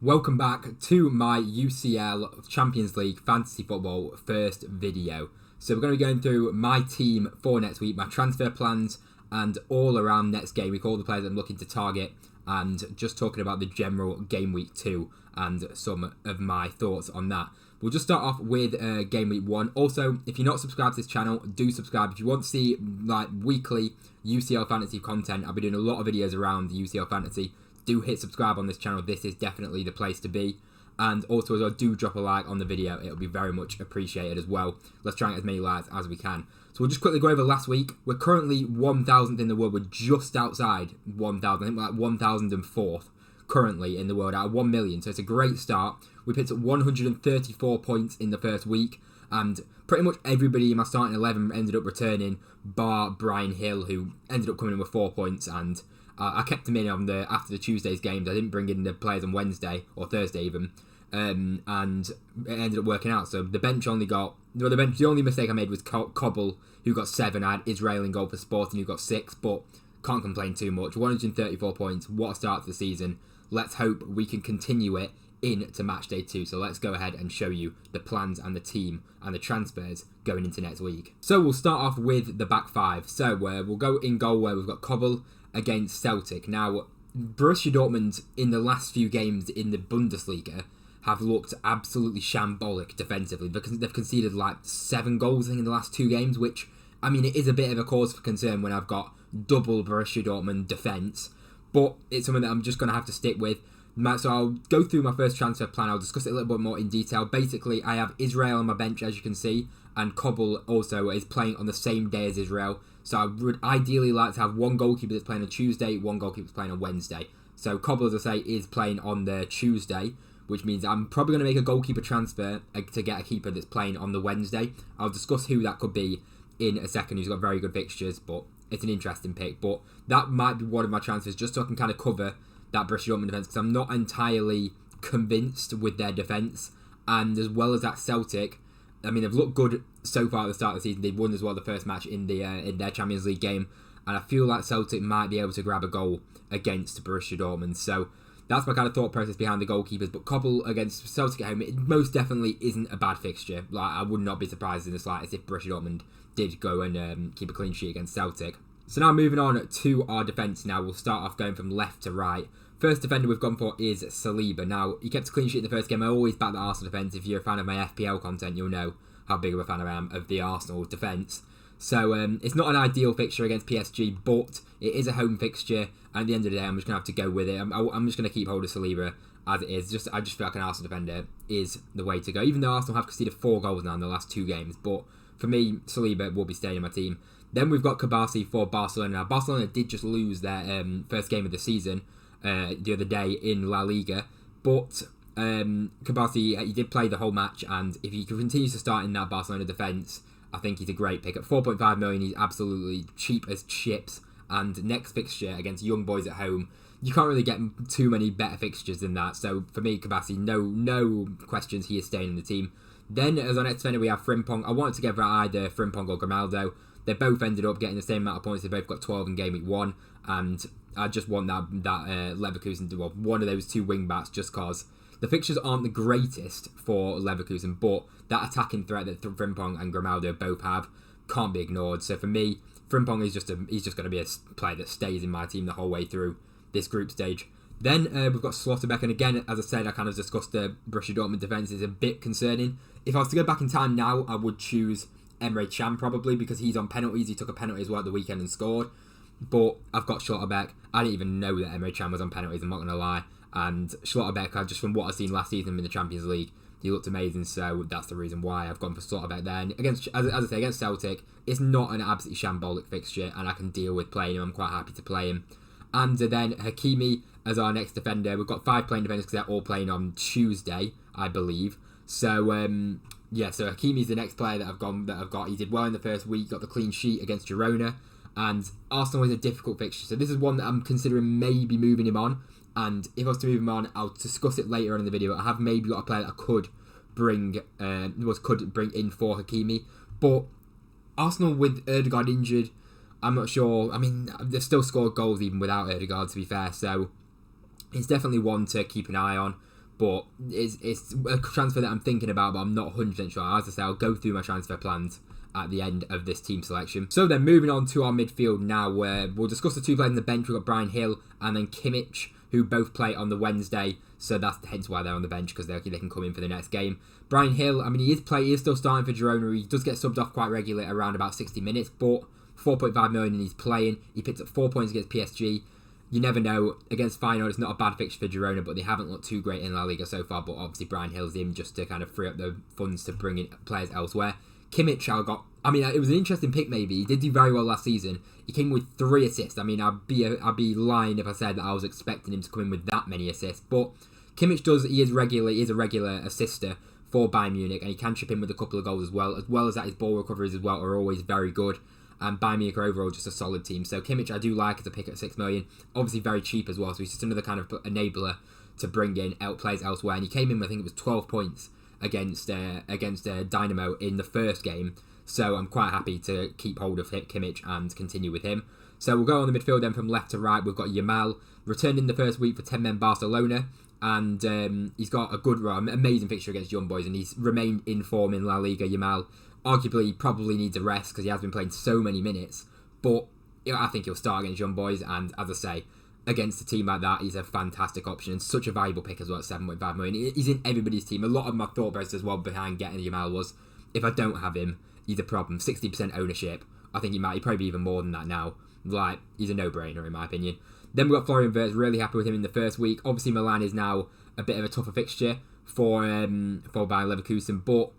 Welcome back to my UCL Champions League Fantasy Football first video. So we're going to be going through my team for next week, my transfer plans, and all around next game week, all the players I'm looking to target, and just talking about the general game week 2 and some of my thoughts on that. We'll just start off with game week 1. Also, if you're not subscribed to this channel, do subscribe. If you want to see like weekly UCL fantasy content, I'll be doing a lot of videos around UCL fantasy. Do hit subscribe on this channel. This is definitely the place to be. And also, as well, do drop a like on the video. It'll be very much appreciated as well. Let's try and get as many likes as we can. So we'll just quickly go over last week. We're currently 1,000th in the world. We're just outside 1,000. I think we're like 1,004th currently in the world out of 1 million. So it's a great start. We picked up 134 points in the first week. And pretty much everybody in my starting 11 ended up returning, bar Brian Hill, who ended up coming in with 4 points. And I kept him in on after the Tuesday's games. I didn't bring in the players on Wednesday or Thursday even, and it ended up working out. So the bench only got the only mistake I made was Cobble, who got 7. I had Israel in goal for Sporting, who got 6, but can't complain too much. 134 points. What a start to the season. Let's hope we can continue it into Matchday 2. So let's go ahead and show you the plans and the team and the transfers going into next week. So we'll start off with the back 5. So we'll go in goal where we've got Cobble against Celtic. Now, Borussia Dortmund in the last few games in the Bundesliga have looked absolutely shambolic defensively because they've conceded like 7 goals I think in the last 2 games, which, I mean, it is a bit of a cause for concern when I've got double Borussia Dortmund defence, but it's something that I'm just going to have to stick with. So I'll go through my first transfer plan. I'll discuss it a little bit more in detail. Basically, I have Israel on my bench, as you can see, and Cobble also is playing on the same day as Israel. So I would ideally like to have one goalkeeper that's playing on Tuesday, one goalkeeper that's playing on Wednesday. So Cobble, as I say, is playing on the Tuesday, which means I'm probably going to make a goalkeeper transfer to get a keeper that's playing on the Wednesday. I'll discuss who that could be in a second, who's got very good fixtures, but it's an interesting pick. But that might be one of my transfers, just so I can kind of cover that Borussia Dortmund defence, because I'm not entirely convinced with their defence. And as well as that Celtic, I mean, they've looked good so far at the start of the season. They've won as well the first match in their Champions League game, and I feel like Celtic might be able to grab a goal against Borussia Dortmund. So that's my kind of thought process behind the goalkeepers. But Cobble against Celtic at home, it most definitely isn't a bad fixture. Like, I would not be surprised in the slightest if Borussia Dortmund did go and keep a clean sheet against Celtic. So now moving on to our defence. Now we'll start off going from left to right. First defender we've gone for is Saliba. Now, he kept a clean sheet in the first game. I always back the Arsenal defence. If you're a fan of my FPL content, you'll know how big of a fan I am of the Arsenal defence. So it's not an ideal fixture against PSG, but it is a home fixture. And at the end of the day, I'm just going to have to go with it. I'm just going to keep hold of Saliba as it is. I just feel like an Arsenal defender is the way to go. Even though Arsenal have conceded 4 goals now in the last 2 games. But for me, Saliba will be staying in my team. Then we've got Kabasi for Barcelona. Now, Barcelona did just lose their first game of the season the other day in La Liga, but Kabasi, he did play the whole match, and if he continues to start in that Barcelona defence, I think he's a great pick. At 4.5 million, he's absolutely cheap as chips, and next fixture against Young Boys at home, you can't really get too many better fixtures than that. So for me, Kabasi, no questions, he is staying in the team. Then as our next defender, we have Frimpong. I wanted to get either Frimpong or Grimaldo. They both ended up getting the same amount of points. They both got 12 in game week 1, and I just want that Leverkusen to, well, one of those 2 wing backs, just cause the fixtures aren't the greatest for Leverkusen, but that attacking threat that Frimpong and Grimaldo both have can't be ignored. So for me, Frimpong is he's just going to be a player that stays in my team the whole way through this group stage. Then we've got Slotterbeck, and again, as I said, I kind of discussed the Borussia Dortmund defence is a bit concerning. If I was to go back in time now, I would choose Emre Can probably, because he's on penalties. He took a penalty as well at the weekend and scored. But I've got Schlotterbeck. I didn't even know that Emre Can was on penalties, I'm not going to lie. And Schlotterbeck, just from what I've seen last season in the Champions League, he looked amazing, so that's the reason why I've gone for Schlotterbeck there. And against, as I say, against Celtic, it's not an absolutely shambolic fixture, and I can deal with playing him. I'm quite happy to play him. And then Hakimi as our next defender. We've got 5 playing defenders because they're all playing on Tuesday, I believe. So yeah, so Hakimi's the next player that I've got. He did well in the first week, got the clean sheet against Girona, and Arsenal is a difficult fixture. So this is one that I'm considering maybe moving him on. And if I was to move him on, I'll discuss it later on in the video. I have maybe got a player that I could bring in for Hakimi, but Arsenal with Ødegaard injured, I'm not sure. I mean, they've still scored goals even without Ødegaard, to be fair. So it's definitely one to keep an eye on. but it's a transfer that I'm thinking about, but I'm not 100% sure. As I say, I'll go through my transfer plans at the end of this team selection. So then moving on to our midfield now, where we'll discuss the two players on the bench. We've got Brian Hill and then Kimmich, who both play on the Wednesday, so that's hence why they're on the bench, because they can come in for the next game. Brian Hill, I mean, he is still starting for Girona. He does get subbed off quite regularly around about 60 minutes, but 4.5 million and he's playing. He picked up 4 points against PSG. You never know. Against Feyenoord, it's not a bad fixture for Girona, but they haven't looked too great in La Liga so far. But obviously, Brian Hill's in just to kind of free up the funds to bring in players elsewhere. Kimmich, it was an interesting pick maybe. He did do very well last season. He came with 3 assists. I mean, I'd be lying if I said that I was expecting him to come in with that many assists. But Kimmich is a regular assister for Bayern Munich, and he can chip in with a couple of goals as well as that his ball recoveries as well are always very good. And Bayern Munich are overall just a solid team. So Kimmich I do like as a pick at 6 million. Obviously very cheap as well, so he's just another kind of enabler to bring in players elsewhere. And he came in, I think it was 12 points against Dynamo in the first game. So I'm quite happy to keep hold of Kimmich and continue with him. So we'll go on the midfield then from left to right. We've got Yamal, returned in the first week for 10 men Barcelona. And he's got a good run, amazing fixture against Young Boys, and he's remained in form in La Liga. Yamal arguably probably needs a rest because he has been playing so many minutes, but I think he'll start against Young Boys, and as I say, against a team like that, he's a fantastic option and such a valuable pick as well at 7.5 million. He's in everybody's team. A lot of my thought process as well behind getting Yamal was, if I don't have him, he's a problem. 60% ownership. I think he'd probably be even more than that now. Like, he's a no-brainer in my opinion. Then we've got Florian Wirtz, really happy with him in the first week. Obviously, Milan is now a bit of a tougher fixture for Bayern Leverkusen, but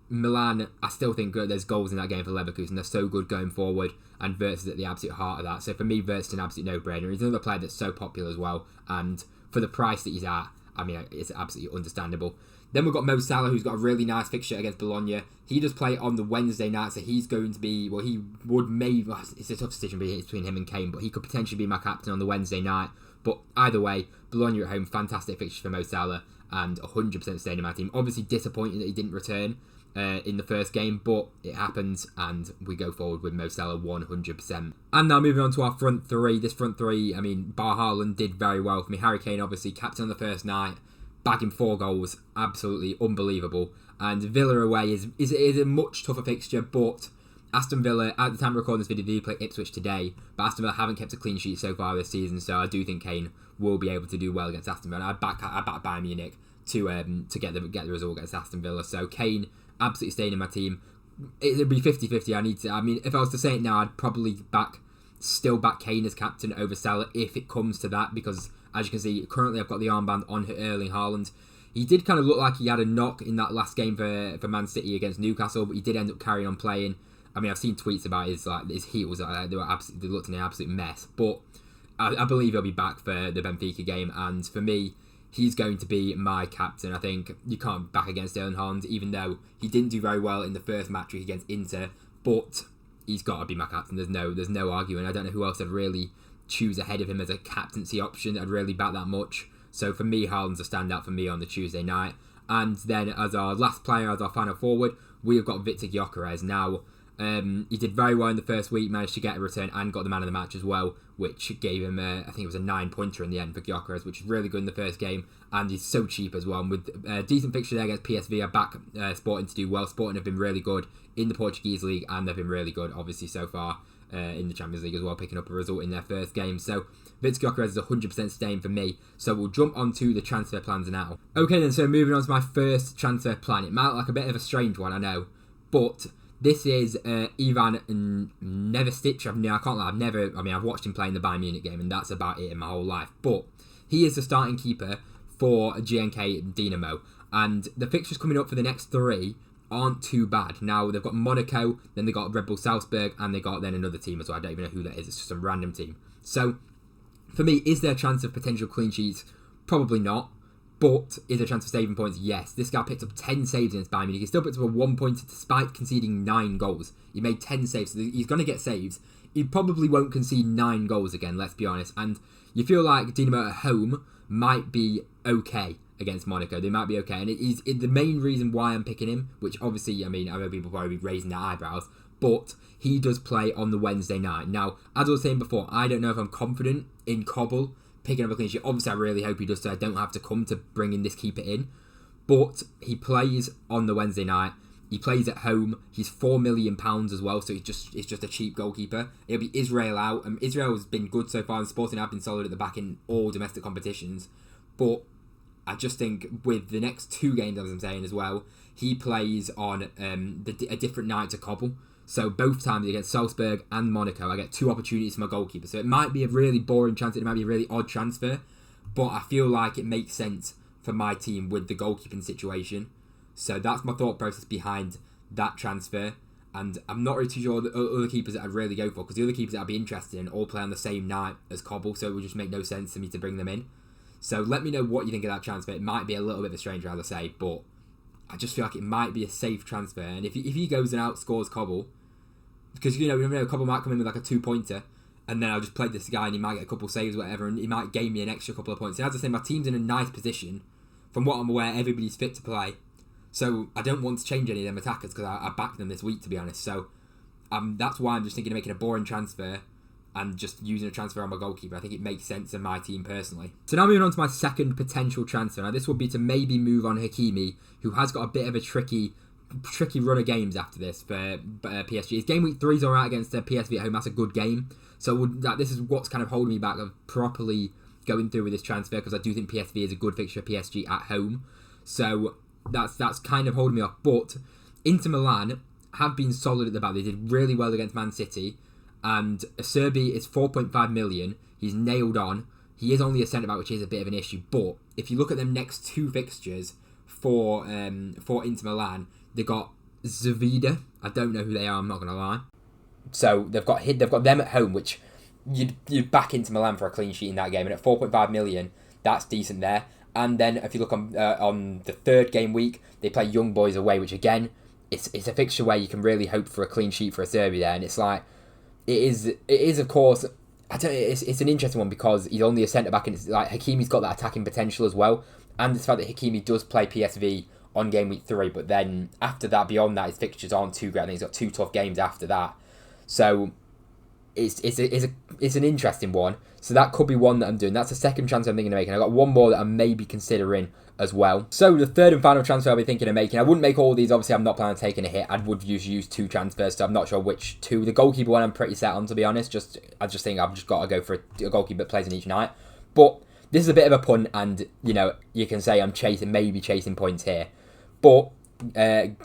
Milan, I still think there's goals in that game for Leverkusen. They're so good going forward, and Wirtz is at the absolute heart of that. So for me, Wirtz is an absolute no-brainer. He's another player that's so popular as well, and for the price that he's at, I mean, it's absolutely understandable. Then we've got Mo Salah, who's got a really nice fixture against Bologna. He does play on the Wednesday night, so he's going to be, it's a tough decision between him and Kane, but he could potentially be my captain on the Wednesday night. But either way, Bologna at home, fantastic fixture for Mo Salah, and 100% staying in my team. Obviously disappointing that he didn't return in the first game, but it happens, and we go forward with Mo Salah 100%. And now moving on to our front three. This front three, I mean, bar Haaland did very well for me. Harry Kane, obviously, captain on the first night, bagging 4 goals, absolutely unbelievable. And Villa away is a much tougher fixture, but Aston Villa, at the time of recording this video, they play Ipswich today, but Aston Villa haven't kept a clean sheet so far this season, so I do think Kane will be able to do well against Aston Villa. I back Bayern Munich to get the result against Aston Villa. So Kane, absolutely staying in my team. It'd be 50-50. If I was to say it now, I'd probably still back Kane as captain over Salah if it comes to that, because as you can see, currently I've got the armband on Erling Haaland. He did kind of look like he had a knock in that last game for Man City against Newcastle, but he did end up carrying on playing. I mean, I've seen tweets about his heels. They looked in an absolute mess, but I believe he'll be back for the Benfica game, and for me, he's going to be my captain. I think you can't back against Erling Haaland, even though he didn't do very well in the first match week against Inter, but he's got to be my captain. There's no arguing. I don't know who else I'd really choose ahead of him as a captaincy option. I'd really back that much. So for me, Haaland's a standout for me on the Tuesday night. And then as our last player, as our final forward, we've got Victor Gyökeres. Now, he did very well in the first week, managed to get a return and got the man of the match as well, which gave him, I think it was a 9-pointer in the end for Gyökeres, which is really good in the first game, and he's so cheap as well. And with a decent fixture there against PSV, I back Sporting to do well. Sporting have been really good in the Portuguese league, and they've been really good, obviously, so far in the Champions League as well, picking up a result in their first game. So Victor Gyökeres is 100% staying for me. So we'll jump on to the transfer plans now. Okay then, so moving on to my first transfer plan. It might look like a bit of a strange one, I know, but this is Ivan Nevestic. I can't lie, I've watched him play in the Bayern Munich game, and that's about it in my whole life. But he is the starting keeper for GNK Dinamo, and the fixtures coming up for the next 3 aren't too bad. Now, they've got Monaco, then they've got Red Bull Salzburg, and they've got then another team as well. I don't even know who that is. It's just a random team. So, for me, is there a chance of potential clean sheets? Probably not. But is there a chance of saving points? Yes. This guy picked up 10 saves against Bayern Munich. He still picked up a 1-pointer despite conceding 9 goals. He made 10 saves, so he's going to get saves. He probably won't concede 9 goals again, let's be honest. And you feel like Dinamo at home might be okay against Monaco. They might be okay. And it's the main reason why I'm picking him, which obviously, I know people probably be raising their eyebrows, but he does play on the Wednesday night. Now, as I was saying before, I don't know if I'm confident in Cobble picking up a clean sheet. Obviously, I really hope he does, so I don't have to come to bringing this keeper in. But he plays on the Wednesday night. He plays at home. He's £4 million as well, so it's just a cheap goalkeeper. It'll be Israel out. Israel has been good so far, and Sporting have been solid at the back in all domestic competitions. But I just think with the next 2 games, as I'm saying as well, he plays on a different night to Cobble. So both times against Salzburg and Monaco, I get 2 opportunities for my goalkeeper. So it might be a really boring transfer. It might be a really odd transfer. But I feel like it makes sense for my team with the goalkeeping situation. So that's my thought process behind that transfer. And I'm not really too sure the other keepers that I'd really go for, because the other keepers that I'd be interested in all play on the same night as Cobble, so it would just make no sense for me to bring them in. So let me know what you think of that transfer. It might be a little bit of a strange, as I say, but I just feel like it might be a safe transfer. And if he goes and outscores Cobble, because you never know, Cobble might come in with like a 2-pointer, and then I'll just play this guy and he might get a couple of saves or whatever, and he might gain me an extra couple of points. And as I say, my team's in a nice position. From what I'm aware, everybody's fit to play. So I don't want to change any of them attackers, because I backed them this week, to be honest. So that's why I'm just thinking of making a boring transfer and just using a transfer on my goalkeeper. I think it makes sense in my team personally. So now moving on to my second potential transfer. Now this would be to maybe move on Hakimi, who has got a bit of a tricky run of games after this for PSG. His game week 3 is alright against PSV at home. That's a good game. So this is what's kind of holding me back of properly going through with this transfer, because I do think PSV is a good fixture for PSG at home. So that's kind of holding me off. But Inter Milan have been solid at the back. They did really well against Man City. And Acerbi is 4.5 million. He's nailed on. He is only a centre back, which is a bit of an issue. But if you look at them next 2 fixtures for Inter Milan, they got Zavida. I don't know who they are, I'm not going to lie. So they've got them at home, which you'd back Inter Milan for a clean sheet in that game. And at 4.5 million, that's decent there. And then if you look on the 3rd game week, they play Young Boys away, which again, it's a fixture where you can really hope for a clean sheet for Acerbi there. And it's like, it is of course, it's an interesting one, because he's only a centre-back, and it's like Hakimi's got that attacking potential as well. And the fact that Hakimi does play PSV on game week 3, but then after that, beyond that, his fixtures aren't too great. I think he's got 2 tough games after that. So it's an interesting one. So that could be one that I'm doing. That's the second transfer I'm thinking of making. I've got one more that I'm maybe considering as well. So the third and final transfer I'll be thinking of making, I wouldn't make all of these. Obviously, I'm not planning on taking a hit. I would use 2 transfers, so I'm not sure which 2. The goalkeeper one I'm pretty set on, to be honest. I just think I've just got to go for a goalkeeper that plays in each night. But this is a bit of a punt, and you can say I'm maybe chasing points here. But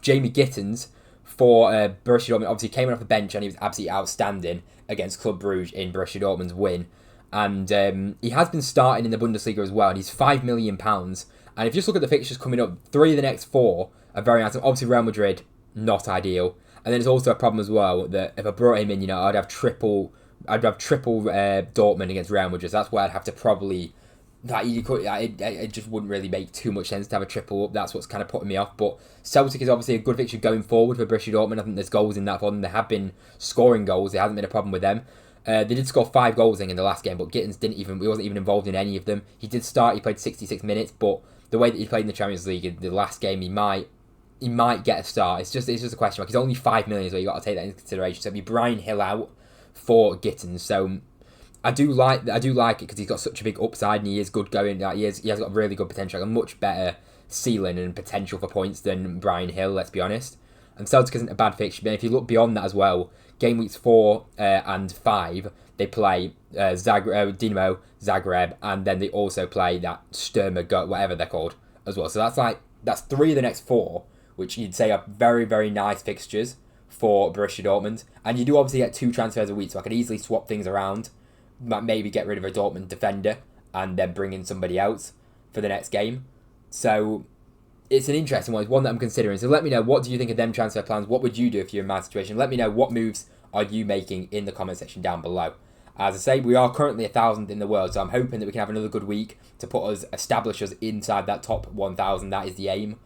Jamie Gittens for Borussia Dortmund obviously came off the bench, and he was absolutely outstanding against Club Brugge in Borussia Dortmund's win. And he has been starting in the Bundesliga as well, and he's £5 million. And if you just look at the fixtures coming up, 3 of the next 4 are very nice. Obviously, Real Madrid, not ideal. And then there's also a problem as well that if I brought him in, I'd have triple Dortmund against Real Madrid. So that's where I'd have to probably. It just wouldn't really make too much sense to have a triple up. That's what's kind of putting me off. But Celtic is obviously a good fixture going forward for Borussia Dortmund. I think there's goals in that for them. They have been scoring goals. There hasn't been a problem with them. They did score 5 goals in the last game, but Gittens wasn't even involved in any of them. He did start. He played 66 minutes, but the way that he played in the Champions League in the last game, he might get a start. It's just a question mark. He's only 5 million, so you got to take that into consideration. So it'd be Bryan Hill out for Gittens. So I do like it because he's got such a big upside and he is good going. He has got really good potential, like a much better ceiling and potential for points than Bryan Hill. Let's be honest. And Celtic isn't a bad fixture, but if you look beyond that as well, game weeks 4 and 5, they play Dinamo Zagreb, and then they also play that Sturma, whatever they're called, as well. So that's 3 of the next 4, which you'd say are very, very nice fixtures for Borussia Dortmund. And you do obviously get 2 transfers a week, so I could easily swap things around. Maybe get rid of a Dortmund defender and then bring in somebody else for the next game. So it's an interesting one. It's one that I'm considering. So let me know, what do you think of them transfer plans? What would you do if you're in my situation? Let me know, what moves are you making in the comment section down below. As I say, we are currently 1,000th in the world, so I'm hoping that we can have another good week to establish us inside that top 1,000. That is the aim.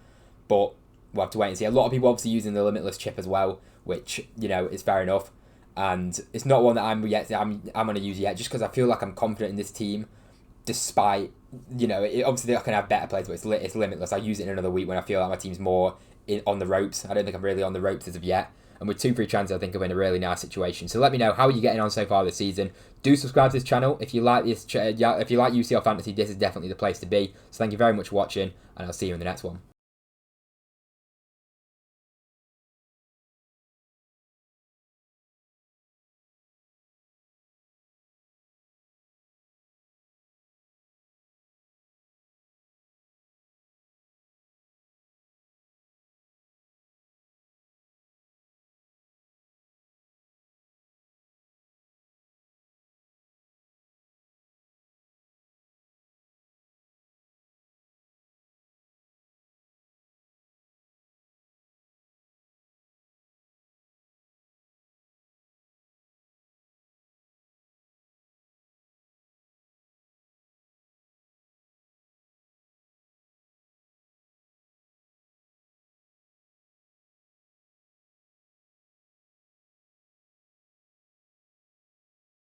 But we'll have to wait and see. A lot of people obviously using the limitless chip as well, which, is fair enough. And it's not one that I'm going to use yet, just because I feel like I'm confident in this team. despite, obviously I can have better players, but it's limitless. I use it in another week when I feel like my team's more on the ropes. I don't think I'm really on the ropes as of yet. And with 2 free transfers, I think I'm in a really nice situation. So let me know, how are you getting on so far this season? Do subscribe to this channel. If you like this, if you like UCL Fantasy, this is definitely the place to be. So thank you very much for watching, and I'll see you in the next one.